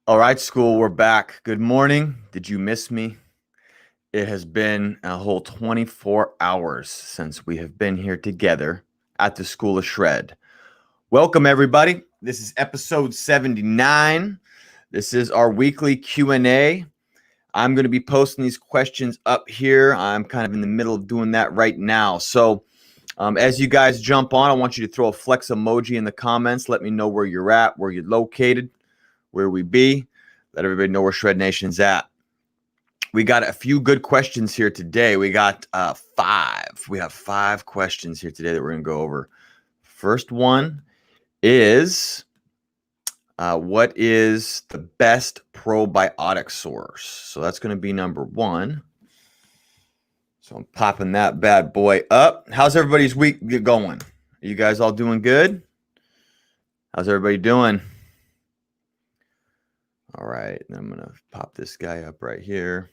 All right, school, we're back. Good morning. Did you miss me? It has been a whole 24 hours since we have been here together at the School of Shred. Welcome, everybody. This is episode 79. This is our weekly Q&A. I'm going to be posting these questions up here. I'm kind of in the middle of doing that right now. So as you guys jump on, I want you to throw a flex emoji in the comments. Let me know where you're at, where you're located, where we be. Let everybody know where Shred Nation's at. We got a few good questions here today. We got five. We have 5 questions here today that we're going to go over. First one is, what is the best probiotic source? So that's going to be number 1. So I'm popping that bad boy up. How's everybody's week going? Are you guys all doing good? How's everybody doing? All right, I'm going to pop this guy up right here.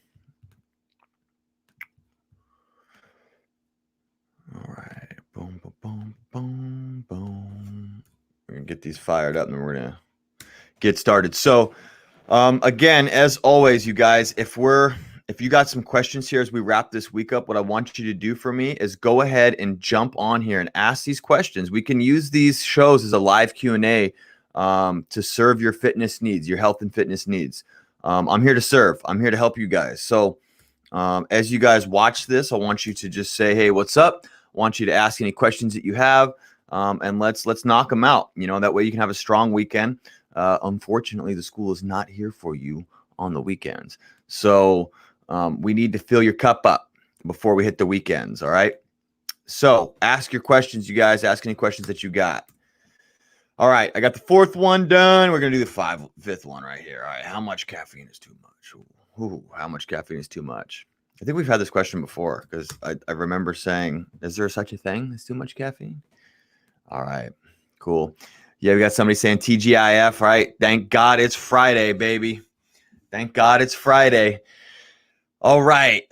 All right, boom, boom, boom, boom, boom. We're going to get these fired up and then we're going to get started. So, again, as always, you guys, if you got some questions here as we wrap this week up, what I want you to do for me is go ahead and jump on here and ask these questions. We can use these shows as a live Q&A to serve your fitness needs, your health and fitness needs. I'm here to serve. I'm here to help you guys. So as you guys watch this, I want you to just say, hey, what's up? I want you to ask any questions that you have, and let's knock them out. You know, that way you can have a strong weekend. Unfortunately, the school is not here for you on the weekends. So we need to fill your cup up before we hit the weekends, all right? So ask your questions, you guys. Ask any questions that you got. All right, I got the 4th one done. We're going to do the 5th one right here. All right, how much caffeine is too much? Ooh, how much caffeine is too much? I think we've had this question before because I remember saying, is there such a thing as too much caffeine? All right, cool. Yeah, we got somebody saying TGIF, right? Thank God it's Friday, baby. Thank God it's Friday. All right.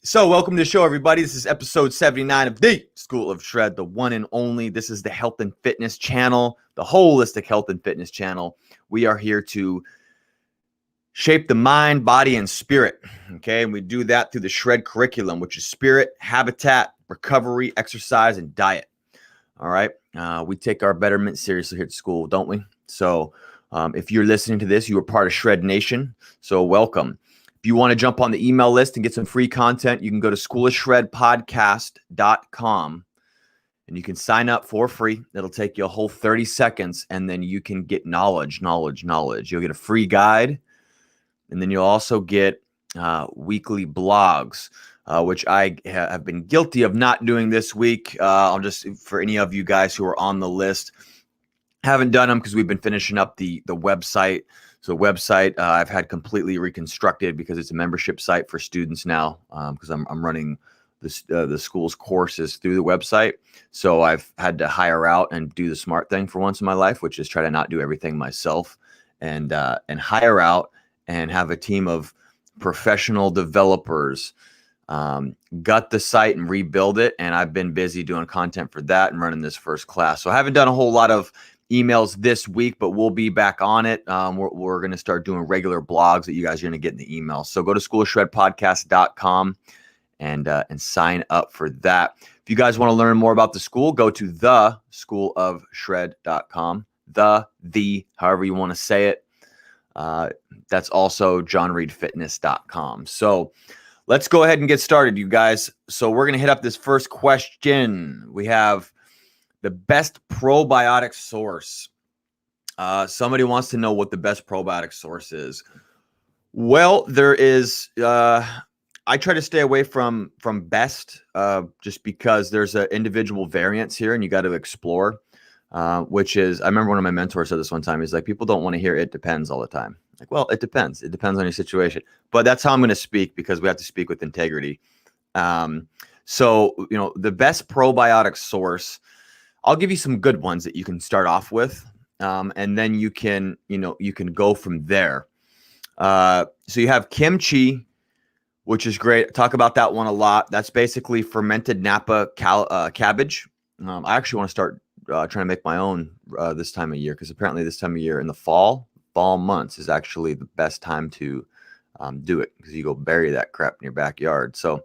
So welcome to the show, everybody. This is episode 79 of the School of Shred, the one and only. This is the health and fitness channel, the holistic health and fitness channel. We are here to shape the mind, body, and spirit. Okay. And we do that through the Shred curriculum, which is spirit, habitat, recovery, exercise, and diet. All right. We take our betterment seriously here at school, don't we? So if you're listening to this, you are part of Shred Nation. So welcome. If you want to jump on the email list and get some free content, you can go to schoolofshredpodcast.com and you can sign up for free. It'll take you a whole 30 seconds and then you can get knowledge. You'll get a free guide and then you'll also get weekly blogs, which I have been guilty of not doing this week. I'll just, for any of you guys who are on the list, haven't done them because we've been finishing up the website. So website I've had completely reconstructed because it's a membership site for students now because I'm running the school's courses through the website. So I've had to hire out and do the smart thing for once in my life, which is try to not do everything myself and hire out and have a team of professional developers gut the site and rebuild it. And I've been busy doing content for that and running this first class. So I haven't done a whole lot of emails this week, but we'll be back on it. We're going to start doing regular blogs that you guys are going to get in the email. So go to schoolofshredpodcast.com and sign up for that. If you guys want to learn more about the school, go to theschoolofshred.com. However you want to say it. That's also johnreedfitness.com. So let's go ahead and get started, you guys. So we're going to hit up this first question. We have the best probiotic source. Somebody wants to know what the best probiotic source is. Well, there is, I try to stay away from best just because there's an individual variance here and you got to explore, which is, I remember one of my mentors said this one time. He's like, people don't want to hear it depends all the time. Like, well, it depends. It depends on your situation. But that's how I'm going to speak because we have to speak with integrity. So, you know, the best probiotic source, I'll give you some good ones that you can start off with, and then you can go from there. So you have kimchi, which is great. I talk about that one a lot. That's basically fermented Napa cabbage. I actually want to start trying to make my own this time of year because apparently this time of year in the fall, fall months is actually the best time to do it, because you go bury that crap in your backyard. So,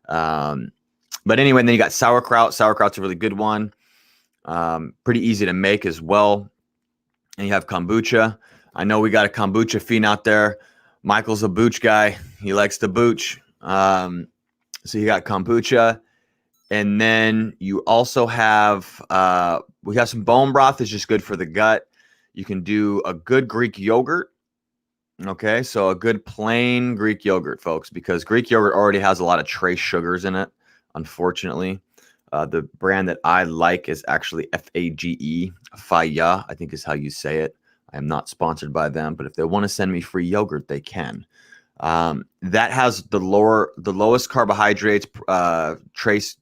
but anyway, then you got sauerkraut. Sauerkraut's a really good one. Pretty easy to make as well. And you have kombucha. I know we got a kombucha fiend out there. Michael's a booch guy. He likes to booch. So you got kombucha. And then you also have, we have some bone broth that's just good for the gut. You can do a good Greek yogurt. Okay, so a good plain Greek yogurt, folks, because Greek yogurt already has a lot of trace sugars in it, unfortunately. The brand that I like is actually Fage, Faya, I think is how you say it. I am not sponsored by them, but if they want to send me free yogurt, they can. That has the lowest carbohydrates, trace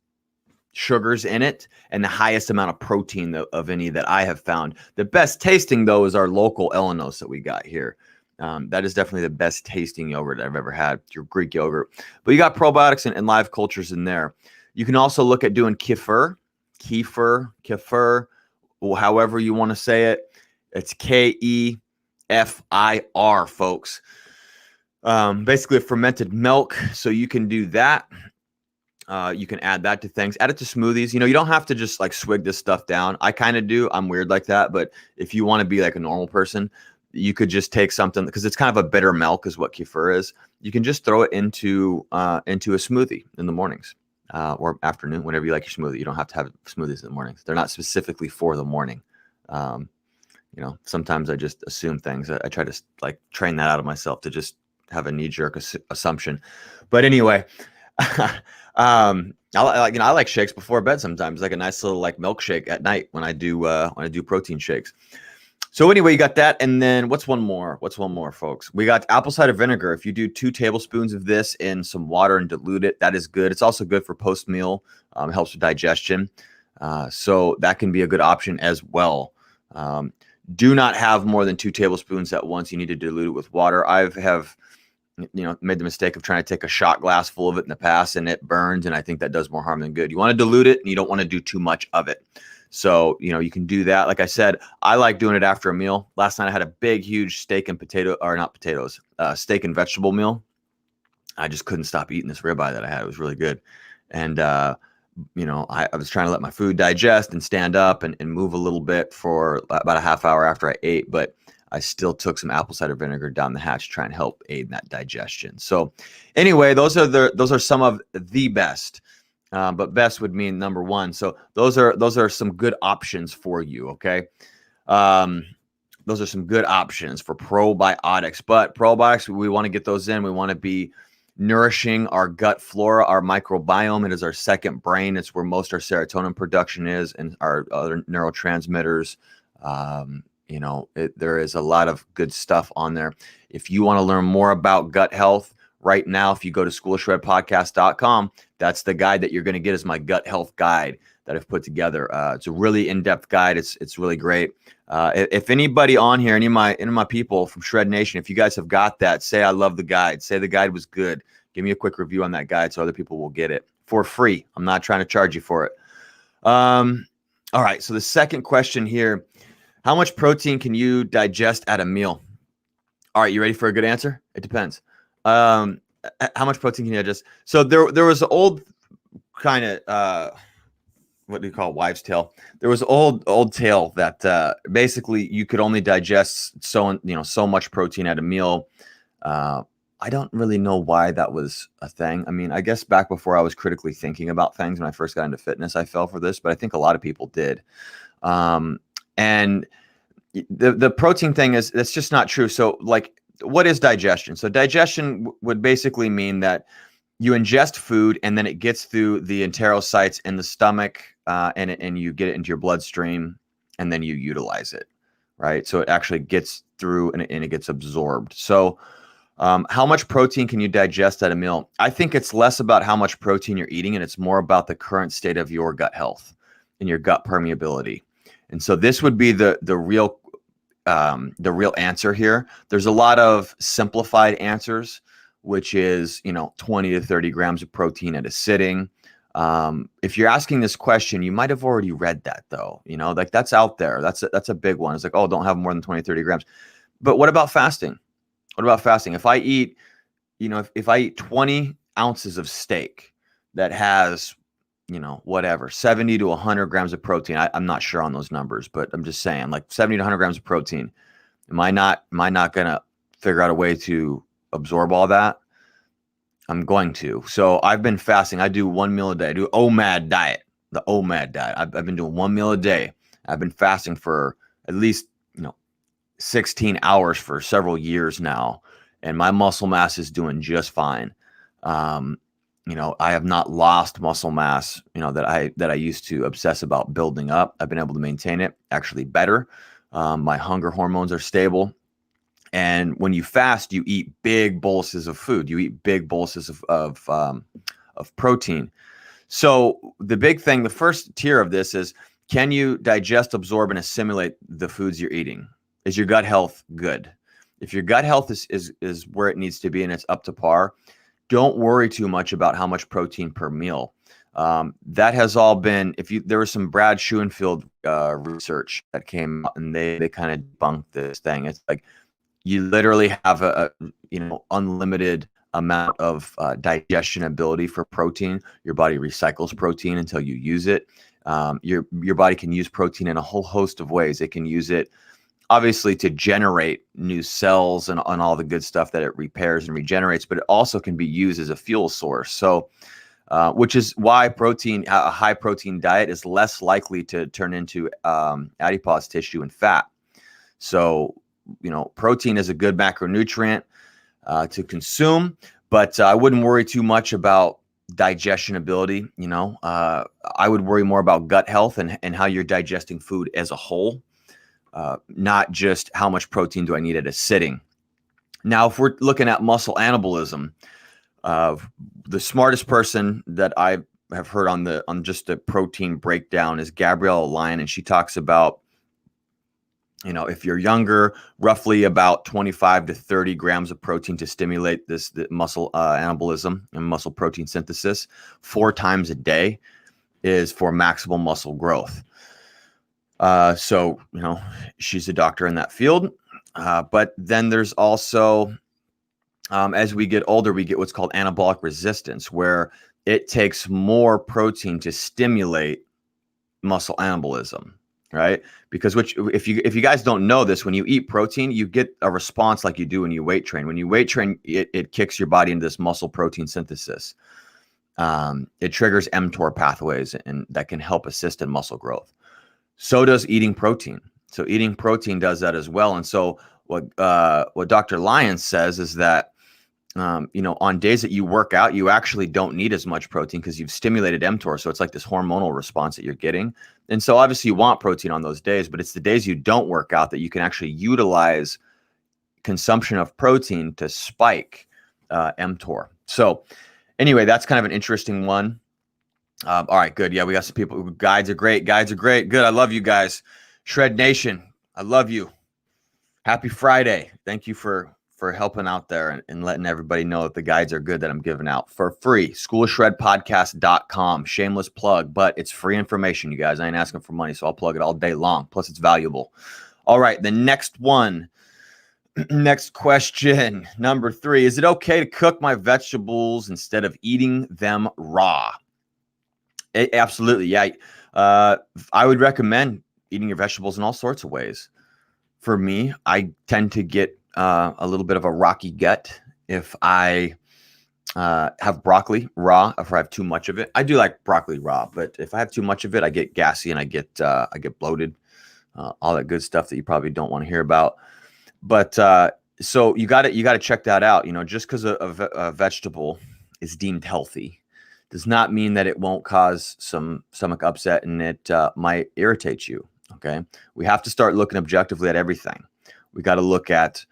sugars in it, and the highest amount of protein of any that I have found. The best tasting, though, is our local Elenos that we got here. That is definitely the best tasting yogurt I've ever had, your Greek yogurt. But you got probiotics and live cultures in there. You can also look at doing kefir, however you want to say it. It's Kefir, folks. Basically a fermented milk. So you can do that. You can add that to things, add it to smoothies. You know, you don't have to just like swig this stuff down. I kind of do. I'm weird like that. But if you want to be like a normal person, you could just take something, because it's kind of a bitter milk is what kefir is. You can just throw it into a smoothie in the mornings. Or afternoon, whenever you like your smoothie. You don't have to have smoothies in the mornings. They're not specifically for the morning. You know, sometimes I just assume things. I try to like train that out of myself to just have a knee-jerk assumption. But anyway, I like shakes before bed sometimes, like a nice little like milkshake at night when I do protein shakes. So anyway, you got that. And then what's one more, folks? We got apple cider vinegar. If you do 2 tablespoons of this in some water and dilute it, that is good. It's also good for post-meal. It helps with digestion. So that can be a good option as well. Do not have more than 2 tablespoons at once. You need to dilute it with water. I have made the mistake of trying to take a shot glass full of it in the past, and it burns. And I think that does more harm than good. You want to dilute it, and you don't want to do too much of it. So, you can do that. Like I said, I like doing it after a meal. Last night I had a big, huge steak and steak and vegetable meal. I just couldn't stop eating this ribeye that I had. It was really good. And, I was trying to let my food digest and stand up and move a little bit for about a half hour after I ate. But I still took some apple cider vinegar down the hatch to try and help aid in that digestion. So anyway, those are some of the best. But best would mean number one. So those are some good options for you. Okay. Those are some good options for probiotics, but probiotics, we want to get those in. We want to be nourishing our gut flora, our microbiome. It is our second brain. It's where most our serotonin production is and our other neurotransmitters. There is a lot of good stuff on there. If you want to learn more about gut health, right now, if you go to schoolshredpodcast.com, that's the guide that you're going to get, is my gut health guide that I've put together. It's a really in-depth guide. It's really great. If anybody on here, any of my people from Shred Nation, if you guys have got that, say I love the guide. Say the guide was good. Give me a quick review on that guide so other people will get it for free. I'm not trying to charge you for it. All right. So the second question here: how much protein can you digest at a meal? All right, you ready for a good answer? It depends. How much protein can you digest? So there was an old kind of what do you call it? Wives' tale. There was old tale that basically you could only digest so much protein at a meal. I don't really know why that was a thing. I mean, I guess back before I was critically thinking about things when I first got into fitness, I fell for this, but I think a lot of people did. And the protein thing that's just not true. So like, what is digestion? So digestion would basically mean that you ingest food and then it gets through the enterocytes in the stomach, and you get it into your bloodstream, and then you utilize it, right? So it actually gets through and it gets absorbed. So how much protein can you digest at a meal? I think it's less about how much protein you're eating, and it's more about the current state of your gut health and your gut permeability. And so this would be the real answer here. There's a lot of simplified answers, which is 20 to 30 grams of protein at a sitting. If you're asking this question, you might have already read that, though. Like that's out there. That's a big one. It's like, oh, don't have more than 20, 30 grams. But what about fasting? What about fasting? If I eat, if I eat 20 ounces of steak that has, whatever, 70 to 100 grams of protein. I'm not sure on those numbers, but I'm just saying, like 70 to 100 grams of protein. Am I not going to figure out a way to absorb all that? I'm going to. So I've been fasting. I do 1 meal a day. I do OMAD diet, the OMAD diet. I've been doing 1 meal a day. I've been fasting for at least, 16 hours for several years now, and my muscle mass is doing just fine. I have not lost muscle mass, that I used to obsess about building up. I've been able to maintain it actually better. My hunger hormones are stable. And when you fast, you eat big boluses of food. You eat big boluses of protein. So the big thing, the first tier of this is, can you digest, absorb, and assimilate the foods you're eating? Is your gut health good? If your gut health is where it needs to be and it's up to par, don't worry too much about how much protein per meal. That has all been, there was some Brad Schoenfield research that came out, and they kind of debunked this thing. It's like, you literally have a unlimited amount of digestion ability for protein. Your body recycles protein until you use it. Your body can use protein in a whole host of ways. It can use it, obviously, to generate new cells and all the good stuff that it repairs and regenerates, but it also can be used as a fuel source. So, which is why a high protein diet is less likely to turn into adipose tissue and fat. So, protein is a good macronutrient to consume, but I wouldn't worry too much about digestion ability. I would worry more about gut health and how you're digesting food as a whole, not just how much protein do I need at a sitting. Now, if we're looking at muscle anabolism, the smartest person that I have heard on just the protein breakdown is Gabrielle Lyon, and she talks about, if you're younger, roughly about 25 to 30 grams of protein to stimulate the muscle anabolism and muscle protein synthesis 4 times a day is for maximal muscle growth. So, she's a doctor in that field. But then there's also, as we get older, we get what's called anabolic resistance, where it takes more protein to stimulate muscle anabolism. Right? Because if you guys don't know this, when you eat protein, you get a response like you do when you weight train. When you weight train, it kicks your body into this muscle protein synthesis. It triggers mTOR pathways, and that can help assist in muscle growth. So does eating protein. So eating protein does that as well. And so what Dr. Lyons says is that, on days that you work out, you actually don't need as much protein because you've stimulated mTOR. So it's like this hormonal response that you're getting. And so obviously you want protein on those days, but it's the days you don't work out that you can actually utilize consumption of protein to spike mTOR. So anyway, that's kind of an interesting one. All right, good. Yeah, we got some people. Guides are great. Good. I love you guys. Shred Nation, I love you. Happy Friday. Thank you for helping out there and letting everybody know that the guides are good that I'm giving out for free. Schoolshredpodcast.com. Shameless plug, but it's free information, you guys. I ain't asking for money, so I'll plug it all day long. Plus, it's valuable. All right, the next one. Next question, number 3. Is it okay to cook my vegetables instead of eating them raw? Absolutely, yeah. I would recommend eating your vegetables in all sorts of ways. For me, I tend to get a little bit of a rocky gut if I have broccoli raw, if I have too much of it. I do like broccoli raw, but if I have too much of it, I get gassy and I get bloated, all that good stuff that you probably don't want to hear about. But so you got to check that out. Just because a vegetable is deemed healthy does not mean that it won't cause some stomach upset and it might irritate you. Okay, we have to start looking objectively at everything. We got to look at,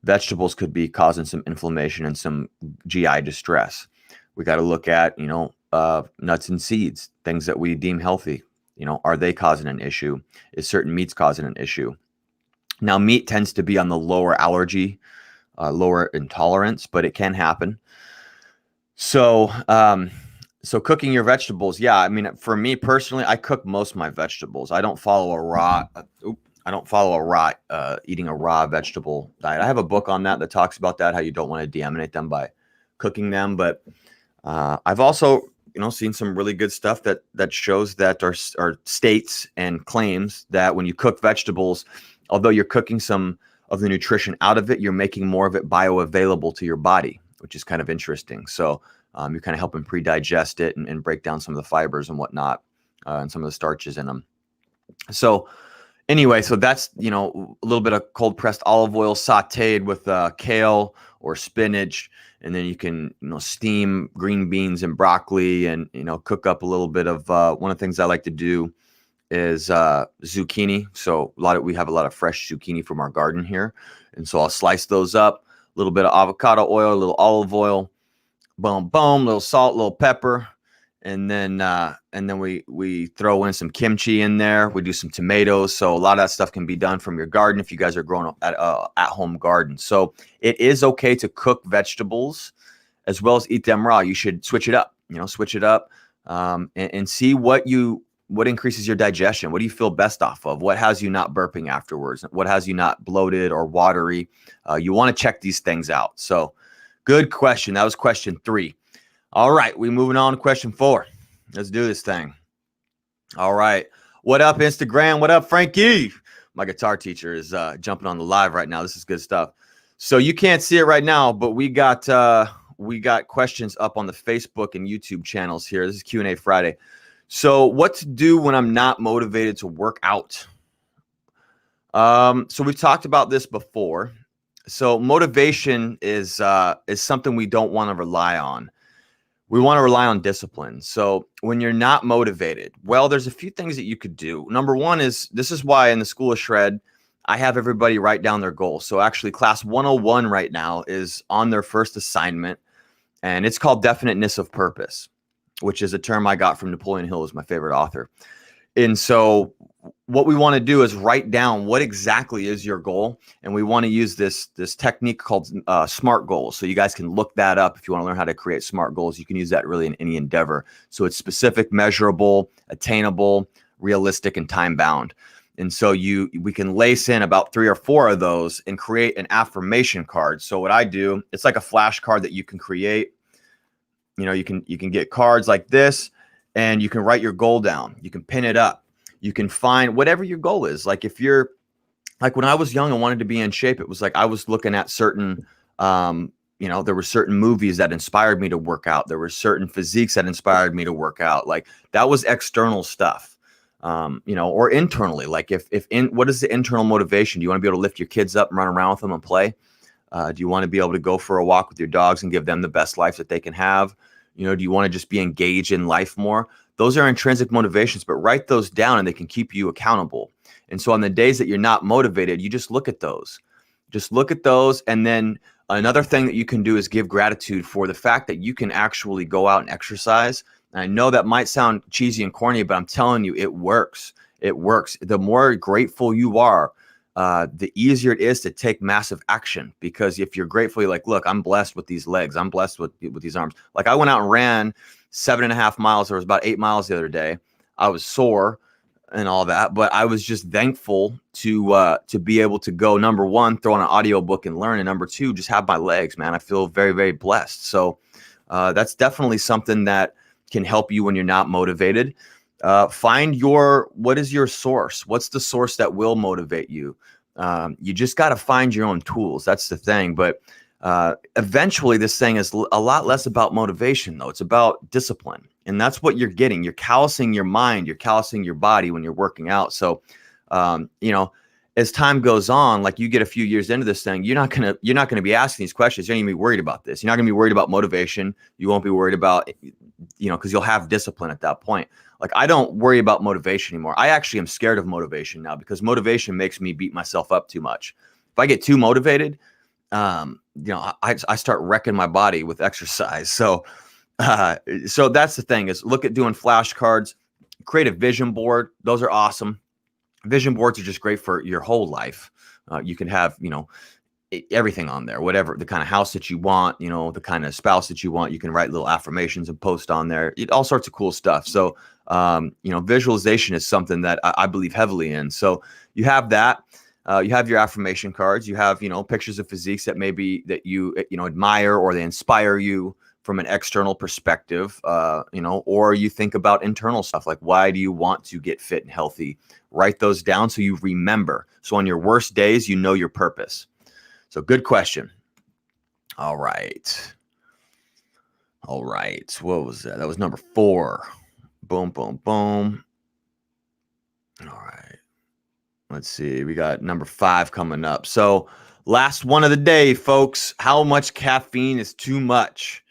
vegetables could be causing some inflammation and some GI distress. We got to look at, nuts and seeds, things that we deem healthy. Are they causing an issue? Is certain meats causing an issue? Now, meat tends to be on the lower allergy, lower intolerance, but it can happen. So cooking your vegetables, yeah. I mean, for me personally, I cook most of my vegetables. I don't follow a raw I don't follow a raw eating a raw vegetable diet. I have a book on that talks about that, how you don't want to deaminate them by cooking them. But I've also, seen some really good stuff that shows that are states and claims that when you cook vegetables, although you're cooking some of the nutrition out of it, you're making more of it bioavailable to your body, which is kind of interesting. So you're kind of helping pre-digest it and break down some of the fibers and whatnot, and some of the starches in them. So anyway, so that's, a little bit of cold pressed olive oil sauteed with kale or spinach. And then you can, steam green beans and broccoli and, cook up a little bit of, one of the things I like to do is zucchini. So we have a lot of fresh zucchini from our garden here. And so I'll slice those up, a little bit of avocado oil, a little olive oil, boom, boom, little salt, little pepper. And then we throw in some kimchi in there. We do some tomatoes. So a lot of that stuff can be done from your garden if you guys are growing at home garden. So it is okay to cook vegetables as well as eat them raw. You should switch it up. And see what increases your digestion. What do you feel best off of? What has you not burping afterwards? What has you not bloated or watery? You want to check these things out. So good question. That was question 3. All right, we moving on to question 4. Let's do this thing. All right. What up, Instagram? What up, Frankie? My guitar teacher is jumping on the live right now. This is good stuff. So you can't see it right now, but we got questions up on the Facebook and YouTube channels here. This is Q&A Friday. So what to do when I'm not motivated to work out? So we've talked about this before. So motivation is something we don't want to rely on. We want to rely on discipline. So when you're not motivated, well, there's a few things that you could do. Number one is, this is why in the School of Shred, I have everybody write down their goals. So actually class 101 right now is on their first assignment, and it's called definiteness of purpose, which is a term I got from Napoleon Hill, who's my favorite author. And so what we want to do is write down what exactly is your goal. And we want to use this technique called SMART goals. So you guys can look that up if you want to learn how to create SMART goals. You can use that really in any endeavor. So it's specific, measurable, attainable, realistic, and time bound. And so we can lace in about 3 or 4 of those and create an affirmation card. So what I do, it's like a flashcard that you can create. You can get cards like this, and you can write your goal down. You can pin it up. You can find whatever your goal is. Like if you're like, when I was young and wanted to be in shape, it was like I was looking at certain, there were certain movies that inspired me to work out. There were certain physiques that inspired me to work out. Like that was external stuff, or internally. Like what is the internal motivation? Do you want to be able to lift your kids up and run around with them and play? Do you want to be able to go for a walk with your dogs and give them the best life that they can have? Do you want to just be engaged in life more? Those are intrinsic motivations, but write those down and they can keep you accountable. And so on the days that you're not motivated, you just look at those. Just look at those. And then another thing that you can do is give gratitude for the fact that you can actually go out and exercise. And I know that might sound cheesy and corny, but I'm telling you, it works. It works. The more grateful you are, the easier it is to take massive action. Because if you're grateful, you're like, look, I'm blessed with these legs. I'm blessed with these arms. Like I went out and ran 7.5 miles. There was about 8 miles the other day. I was sore and all that, but I was just thankful to be able to go, number one, throw on an audiobook and learn. And number two, just have my legs, man. I feel very, very blessed. So that's definitely something that can help you when you're not motivated. Find what is your source? What's the source that will motivate you? You just got to find your own tools. That's the thing. But eventually this thing is a lot less about motivation, though. It's about discipline. And that's what you're getting. You're callousing your mind. You're callousing your body when you're working out. So, as time goes on, like you get a few years into this thing, you're not gonna be asking these questions. You're not gonna be worried about this. You're not gonna be worried about motivation. You won't be worried about, because you'll have discipline at that point. Like I don't worry about motivation anymore. I actually am scared of motivation now because motivation makes me beat myself up too much. If I get too motivated, I start wrecking my body with exercise. So that's the thing is look at doing flashcards, create a vision board. Those are awesome. Vision boards are just great for your whole life. You can have, everything on there, whatever the kind of house that you want, the kind of spouse that you want. You can write little affirmations and post on there, all sorts of cool stuff. So Visualization is something that I believe heavily in. So you have that. You have your affirmation cards. You have, pictures of physiques that maybe that you admire, or they inspire you from an external perspective, or you think about internal stuff like, why do you want to get fit and healthy? Write those down so you remember. So on your worst days, you know your purpose. So good question. All right. What was that? That was number 4. Boom, boom, boom. All right. Let's see. We got number 5 coming up. So last one of the day, folks. How much caffeine is too much?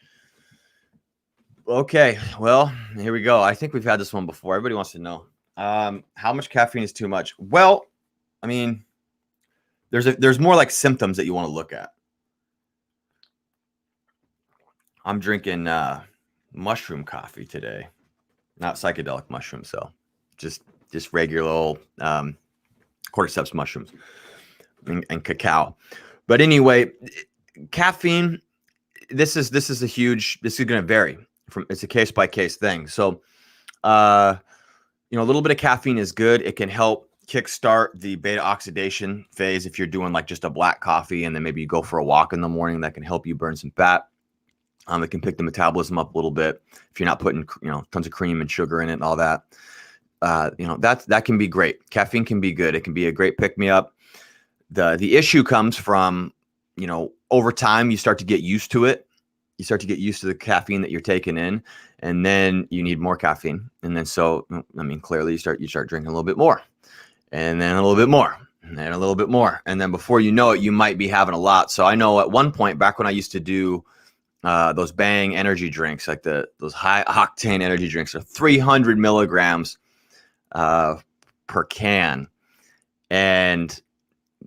Okay. Well, here we go. I think we've had this one before. Everybody wants to know. How much caffeine is too much? Well, I mean, there's more like symptoms that you want to look at. I'm drinking mushroom coffee today, not psychedelic mushrooms, so just regular old cordyceps mushrooms and cacao. But anyway, caffeine. This is going to vary it's a case by case thing. So, a little bit of caffeine is good. It can help kickstart the beta oxidation phase if you're doing like just a black coffee, and then maybe you go for a walk in the morning. That can help you burn some fat. It can pick the metabolism up a little bit if you're not putting, tons of cream and sugar in it and all that. That can be great. Caffeine can be good. It can be a great pick me up. The issue comes from, over time you start to get used to it. You start to get used to the caffeine that you're taking in, and then you need more caffeine. And then clearly you start drinking a little bit more, and then a little bit more, and then a little bit more, and then before you know it, you might be having a lot. So I know at one point back when I used to do those Bang energy drinks, like those high octane energy drinks, are 300 milligrams per can. And,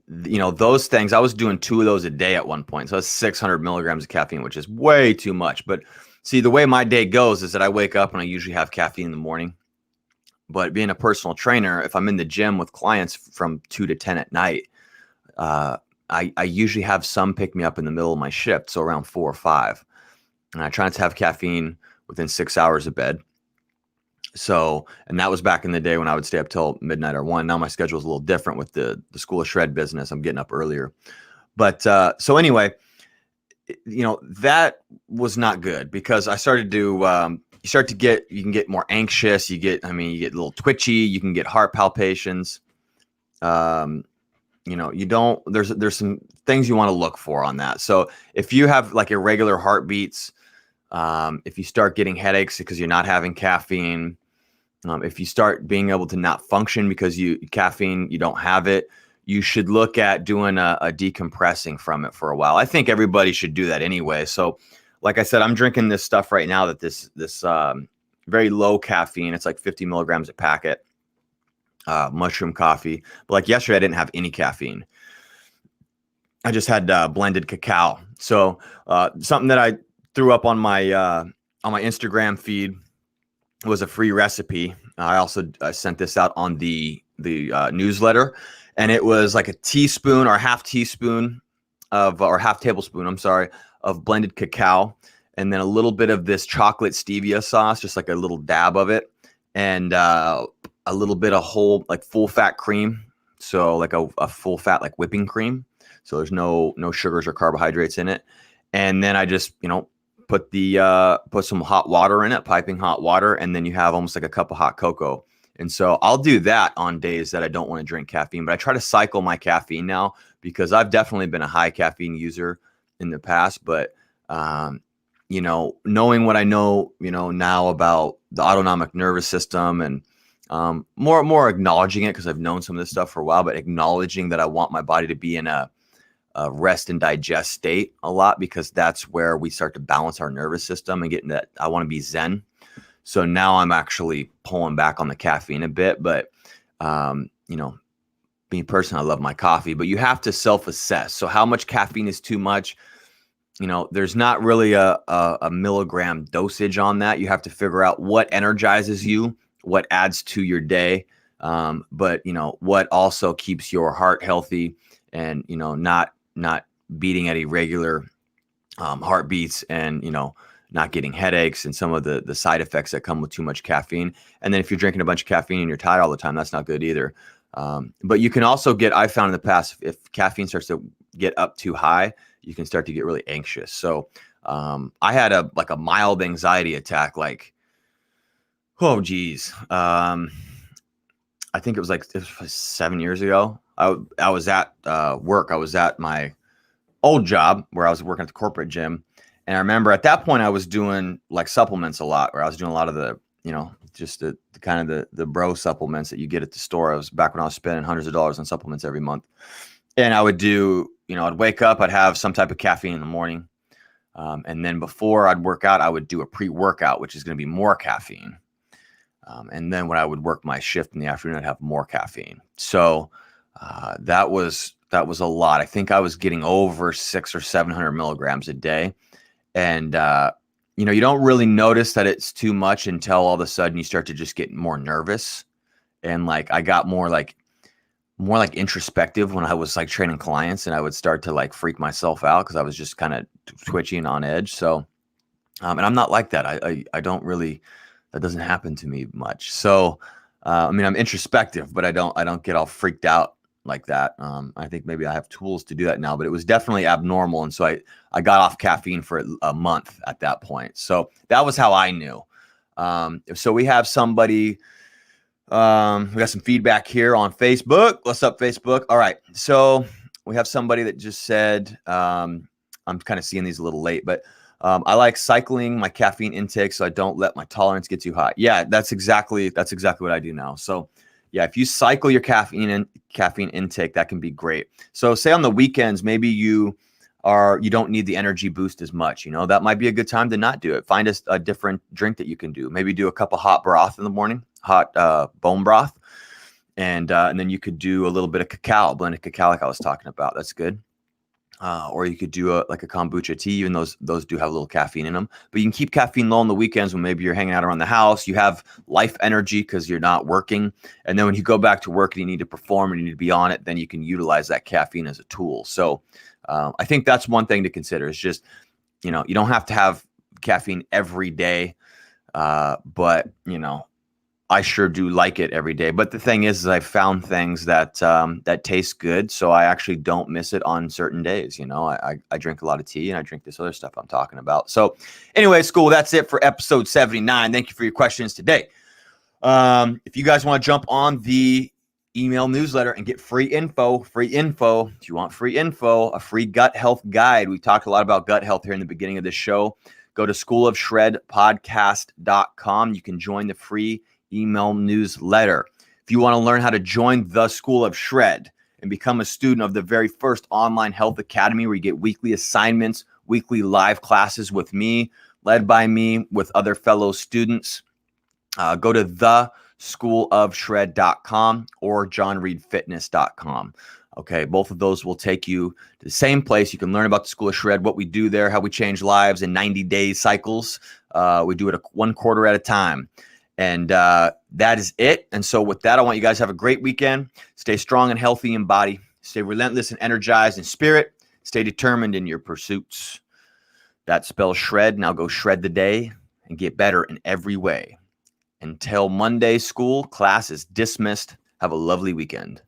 those things, I was doing 2 of those a day at one point. So that's 600 milligrams of caffeine, which is way too much. But see, the way my day goes is that I wake up and I usually have caffeine in the morning. But being a personal trainer, if I'm in the gym with clients from 2 to 10 at night, I usually have some pick me up in the middle of my shift, so around 4 or 5. And I try not to have caffeine within 6 hours of bed. So, and that was back in the day when I would stay up till midnight or 1. Now my schedule is a little different with the School of Shred business. I'm getting up earlier. But so anyway, that was not good, because I started to you can get more anxious. You get a little twitchy. You can get heart palpitations. There's some things you want to look for on that. So if you have like irregular heartbeats, if you start getting headaches because you're not having caffeine, if you start being able to not function because you don't have it, you should look at doing a decompressing from it for a while. I think everybody should do that anyway. So like I said, I'm drinking this stuff right now that this very low caffeine. It's like 50 milligrams a packet. Mushroom coffee. But like yesterday, I didn't have any caffeine. I just had blended cacao. So something that I threw up on my Instagram feed was a free recipe. I also sent this out on the newsletter, and it was like a teaspoon or half tablespoon of blended cacao, and then a little bit of this chocolate stevia sauce, just like a little dab of it, and a little bit of whole, like full fat cream. So like a full fat, like whipping cream. So there's no sugars or carbohydrates in it. And then I just, put some hot water in it, piping hot water. And then you have almost like a cup of hot cocoa. And so I'll do that on days that I don't want to drink caffeine, but I try to cycle my caffeine now, because I've definitely been a high caffeine user in the past. But, knowing what I know, now about the autonomic nervous system, and more acknowledging it, because I've known some of this stuff for a while, but acknowledging that I want my body to be in a rest and digest state a lot, because that's where we start to balance our nervous system and get into that. I want to be zen. So now I'm actually pulling back on the caffeine a bit, but me personally, I love my coffee, but you have to self-assess. So how much caffeine is too much? There's not really a milligram dosage on that. You have to figure out what energizes you, what adds to your day, but what also keeps your heart healthy, and not beating at irregular heartbeats, and not getting headaches and some of the side effects that come with too much caffeine. And then if you're drinking a bunch of caffeine and you're tired all the time, that's not good either. But you can also I found in the past, if caffeine starts to get up too high, you can start to get really anxious. So I had a mild anxiety attack, oh geez. I think it was 7 years ago. I was at work. I was at my old job where I was working at the corporate gym. And I remember at that point I was doing like supplements a lot, where I was doing a lot of the, just the kind of the bro supplements that you get at the store. I was back when I was spending hundreds of dollars on supplements every month. And I would do, I'd wake up, I'd have some type of caffeine in the morning. And then before I'd work out, I would do a pre-workout, which is going to be more caffeine. And then when I would work my shift in the afternoon, I'd have more caffeine. So that was a lot. I think I was getting over 600 or 700 milligrams a day. And, you don't really notice that it's too much until all of a sudden you start to just get more nervous. And I got more introspective when I was training clients, and I would start to freak myself out because I was just kind of twitching on edge. So, and I'm not like that. I don't really, that doesn't happen to me much. So, I'm introspective, but I don't get all freaked out like that. I think maybe I have tools to do that now, but it was definitely abnormal. And so I got off caffeine for a month at that point. So that was how I knew. So we have somebody, we got some feedback here on Facebook. What's up, Facebook? All right. So we have somebody that just said, I'm kind of seeing these a little late, but I like cycling my caffeine intake so I don't let my tolerance get too high. Yeah, that's exactly what I do now. So yeah, if you cycle your caffeine intake, that can be great. So say on the weekends, maybe you don't need the energy boost as much. That might be a good time to not do it. Find a different drink that you can do. Maybe do a cup of hot broth in the morning, hot bone broth, and then you could do a little bit of cacao, blended cacao, like I was talking about. That's good. Or you could do a kombucha tea. Even those do have a little caffeine in them. But you can keep caffeine low on the weekends when maybe you're hanging out around the house. You have life energy because you're not working. And then when you go back to work and you need to perform and you need to be on it, then you can utilize that caffeine as a tool. So I think that's one thing to consider. Is just, you don't have to have caffeine every day. But, I sure do like it every day. But the thing is I found things that taste good, so I actually don't miss it on certain days. I drink a lot of tea and I drink this other stuff I'm talking about. So anyway, school, that's it for episode 79. Thank you for your questions today. If you guys want to jump on the email newsletter and get free info, if you want free info, a free gut health guide. We talked a lot about gut health here in the beginning of this show. Go to schoolofshredpodcast.com. You can join the free email newsletter. If you want to learn how to join the School of Shred and become a student of the very first online health academy, where you get weekly assignments, weekly live classes with me, led by me with other fellow students, go to theschoolofshred.com or johnreedfitness.com. Okay, both of those will take you to the same place. You can learn about the School of Shred, what we do there, how we change lives in 90-day cycles. We do it one quarter at a time. And that is it. And so with that, I want you guys to have a great weekend. Stay strong and healthy in body. Stay relentless and energized in spirit. Stay determined in your pursuits. That spells shred. Now go shred the day and get better in every way. Until Monday, school, class is dismissed. Have a lovely weekend.